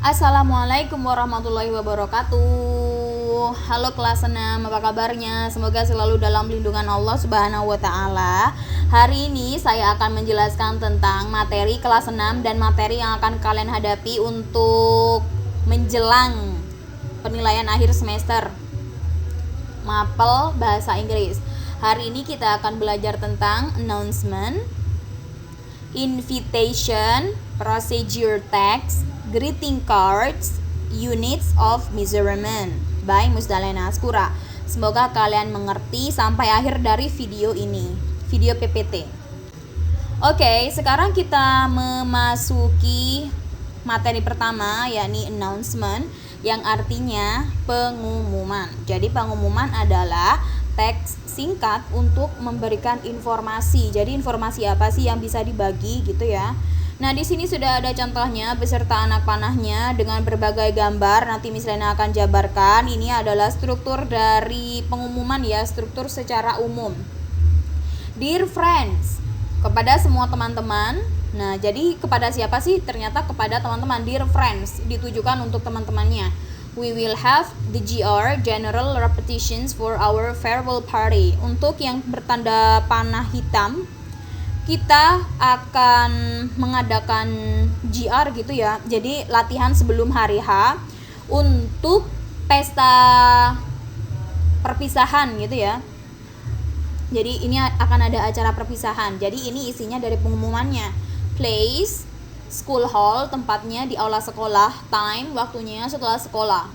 Assalamualaikum warahmatullahi wabarakatuh. Halo kelas 6, apa kabarnya? Semoga selalu dalam lindungan Allah Subhanahu wa taala. Hari ini saya akan menjelaskan tentang materi kelas 6 dan materi yang akan kalian hadapi untuk menjelang penilaian akhir semester Mapel Bahasa Inggris. Hari ini kita akan belajar tentang announcement, invitation, procedure text, greeting cards, units of measurement by Musdalena Askura. Semoga kalian mengerti sampai akhir dari video ini, video PPT. Oke, sekarang kita memasuki materi pertama, yakni announcement, yang artinya pengumuman. Jadi pengumuman adalah teks singkat untuk memberikan informasi. Jadi informasi apa sih yang bisa dibagi gitu ya. Nah, di sini sudah ada contohnya beserta anak panahnya dengan berbagai gambar. Nanti misalnya akan jabarkan. Ini adalah struktur dari pengumuman ya, struktur secara umum. Dear friends, kepada semua teman-teman. Nah, jadi kepada siapa sih? Ternyata kepada teman-teman. Dear friends, ditujukan untuk teman-temannya. We will have the GR, general repetitions, for our farewell party. Untuk yang bertanda panah hitam, kita akan mengadakan GR gitu ya. Jadi latihan sebelum hari H untuk pesta perpisahan gitu ya. Jadi ini akan ada acara perpisahan. Jadi ini isinya dari pengumumannya. Place, school hall, tempatnya di aula sekolah. Time, waktunya setelah sekolah.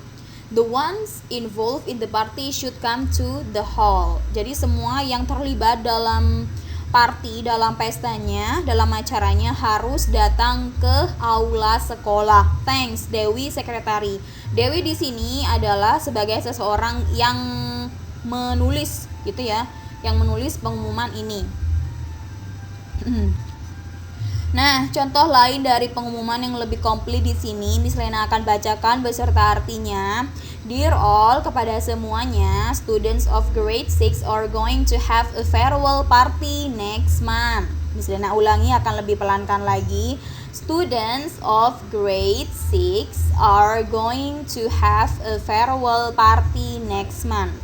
The ones involved in the party should come to the hall. Jadi semua yang terlibat dalam party, dalam pestanya, dalam acaranya harus datang ke aula sekolah. Thanks, Dewi sekretari. Dewi di sini adalah sebagai seseorang yang menulis gitu ya, yang menulis pengumuman ini. Nah, contoh lain dari pengumuman yang lebih komplit di sini, Miss Lena akan bacakan beserta artinya. Dear all, kepada semuanya, students of grade 6 are going to have a farewell party next month. Miss Lena ulangi, akan lebih pelankan lagi. Students of grade 6 are going to have a farewell party next month.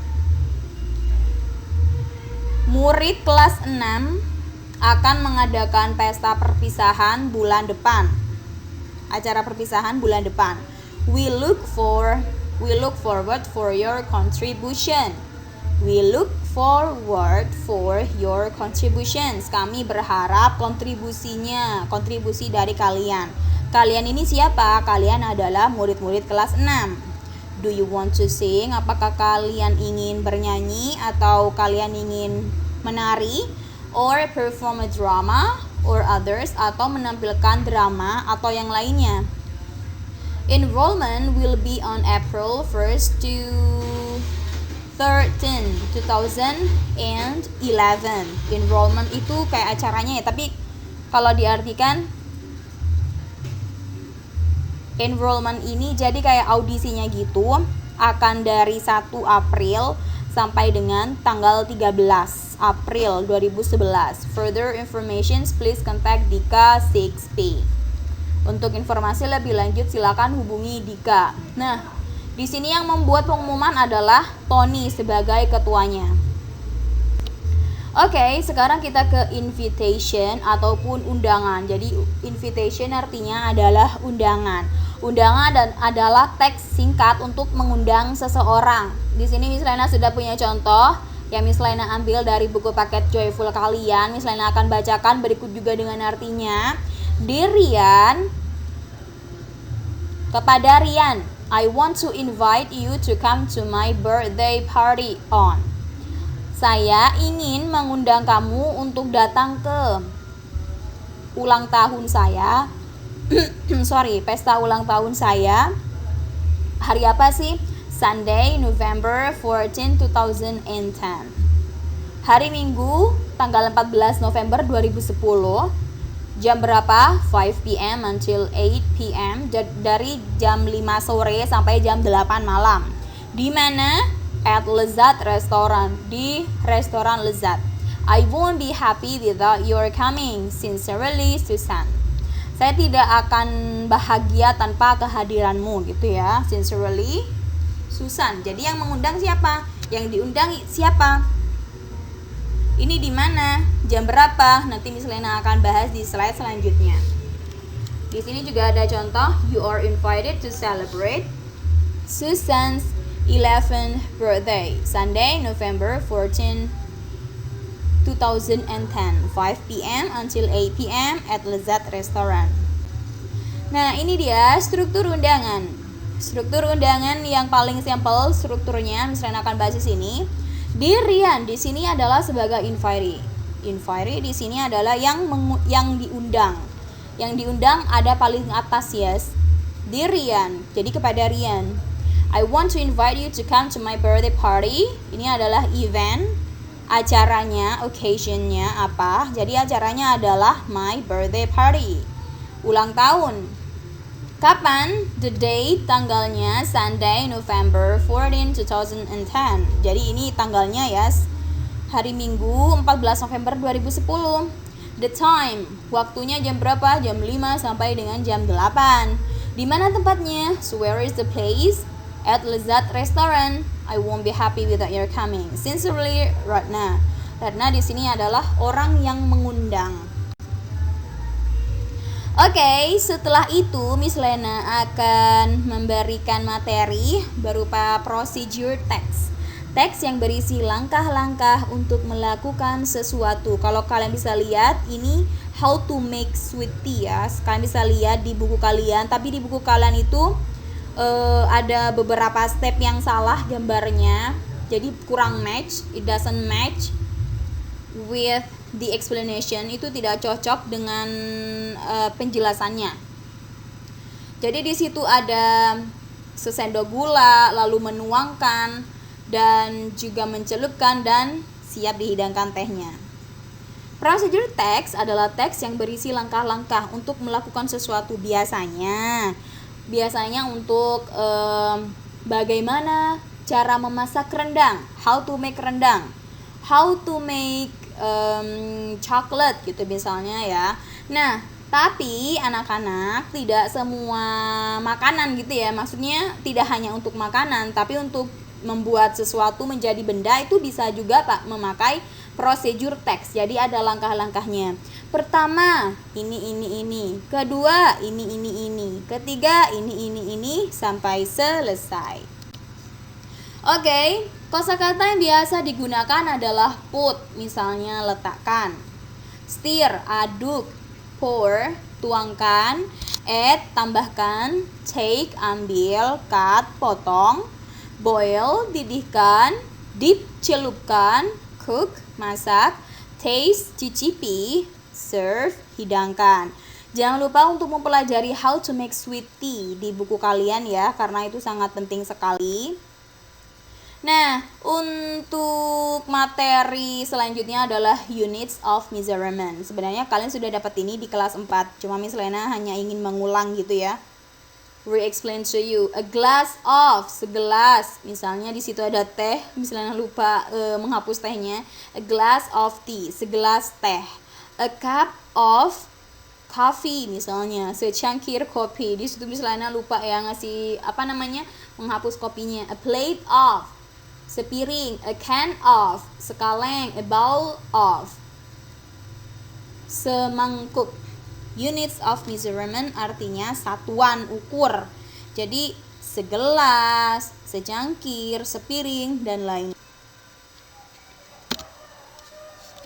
Murid kelas 6 akan mengadakan pesta perpisahan bulan depan. Acara perpisahan bulan depan. We look forward for your contribution. We look forward for your contributions. Kami berharap kontribusi dari kalian. Kalian ini siapa? Kalian adalah murid-murid kelas 6. Do you want to sing? Apakah kalian ingin bernyanyi atau kalian ingin menari? Or perform a drama or others, atau menampilkan drama atau yang lainnya. Enrollment will be on April 1st to 13, 2011. Enrollment itu kayak acaranya ya, tapi kalau diartikan enrollment ini jadi kayak audisinya gitu, akan dari 1 April sampai dengan tanggal 13 April 2011. Further information please contact Dika 6P. Untuk informasi lebih lanjut silakan hubungi Dika. Nah, di sini yang membuat pengumuman adalah Tony sebagai ketuanya. Oke, sekarang kita ke invitation ataupun undangan. Jadi invitation artinya adalah undangan. Undangan dan adalah teks singkat untuk mengundang seseorang. Di sini Miss Lena sudah punya contoh yang Miss Lena ambil dari buku paket Joyful kalian. Miss Lena akan bacakan berikut juga dengan artinya. Dear Rian, kepada Rian, I want to invite you to come to my birthday party on. Saya ingin mengundang kamu untuk datang ke ulang tahun saya. Pesta ulang tahun saya. Hari apa sih? Sunday, November 14, 2010. Hari Minggu, tanggal 14 November 2010. Jam berapa? 5 p.m. until 8 p.m. Dari jam 5 sore sampai jam 8 malam. Di mana? At Lezat Restaurant. Di restoran Lezat. I won't be happy without your coming. Sincerely, Susan. Saya tidak akan bahagia tanpa kehadiranmu gitu ya. Sincerely, Susan. Jadi yang mengundang siapa? Yang diundang siapa? Ini di mana? Jam berapa? Nanti Miss Lena akan bahas di slide selanjutnya. Di sini juga ada contoh, you are invited to celebrate Susan's 11th birthday, Sunday, November 14, 2010, 5 p.m. until 8 p.m. at Lezat Restaurant. Nah, ini dia struktur undangan. Struktur undangan yang paling simpel strukturnya, misalnya akan bahas di sini. Dirian di sini adalah sebagai invitee. Invitee di sini adalah yang diundang. Yang diundang ada paling atas, yes. Dirian. Jadi kepada Rian. I want to invite you to come to my birthday party. Ini adalah event. Acaranya, occasionnya apa? Jadi acaranya adalah my birthday party. Ulang tahun. Kapan? The date, tanggalnya Sunday, November 14, 2010. Jadi ini tanggalnya ya, hari Minggu 14 November 2010. The time, waktunya jam berapa? Jam 5 sampai dengan jam 8. Di mana tempatnya? So where is the place? At Lezat Restaurant. I won't be happy without your coming. Sincerely, Ratna. Ratna di sini adalah orang yang mengundang. Oke, setelah itu Miss Lena akan memberikan materi berupa procedure text. Teks yang berisi langkah-langkah untuk melakukan sesuatu. Kalau kalian bisa lihat, ini how to make sweet tea ya. Kalian bisa lihat di buku kalian, tapi di buku kalian itu ada beberapa step yang salah gambarnya. Jadi kurang match, it doesn't match with the explanation, itu tidak cocok dengan penjelasannya. Jadi di situ ada sesendok gula, lalu menuangkan dan juga mencelupkan dan siap dihidangkan tehnya. Procedure text adalah teks yang berisi langkah-langkah untuk melakukan sesuatu, biasanya untuk bagaimana cara memasak rendang, how to make rendang, how to make chocolate gitu misalnya ya. Nah, tapi anak-anak tidak semua makanan gitu ya, maksudnya tidak hanya untuk makanan, tapi untuk membuat sesuatu menjadi benda itu bisa juga Pak memakai procedure text. Jadi ada langkah-langkahnya. Pertama, ini. Kedua, ini. Ketiga, ini sampai selesai. Oke, kosakata yang biasa digunakan adalah put, misalnya letakkan. Stir, aduk. Pour, tuangkan. Add, tambahkan. Take, ambil. Cut, potong. Boil, didihkan. Dip, celupkan. Cook, masak. Taste, cicipi. Serve, hidangkan. Jangan lupa untuk mempelajari how to make sweet tea di buku kalian ya, karena itu sangat penting sekali. Nah, untuk materi selanjutnya adalah units of measurement. Sebenarnya kalian sudah dapat ini di kelas 4, cuma Miss Lena hanya ingin mengulang gitu ya. Re-explain to you. A glass of, segelas. Misalnya di situ ada teh, Miss Lena lupa menghapus tehnya. A glass of tea, segelas teh. A cup of coffee misalnya, secangkir kopi. Di situ Miss Lena lupa ya ngasih menghapus kopinya. A plate of, sepiring. A can of, sekaleng. A bowl of, semangkuk. Units of measurement artinya satuan ukur. Jadi segelas, secangkir, sepiring, dan lain.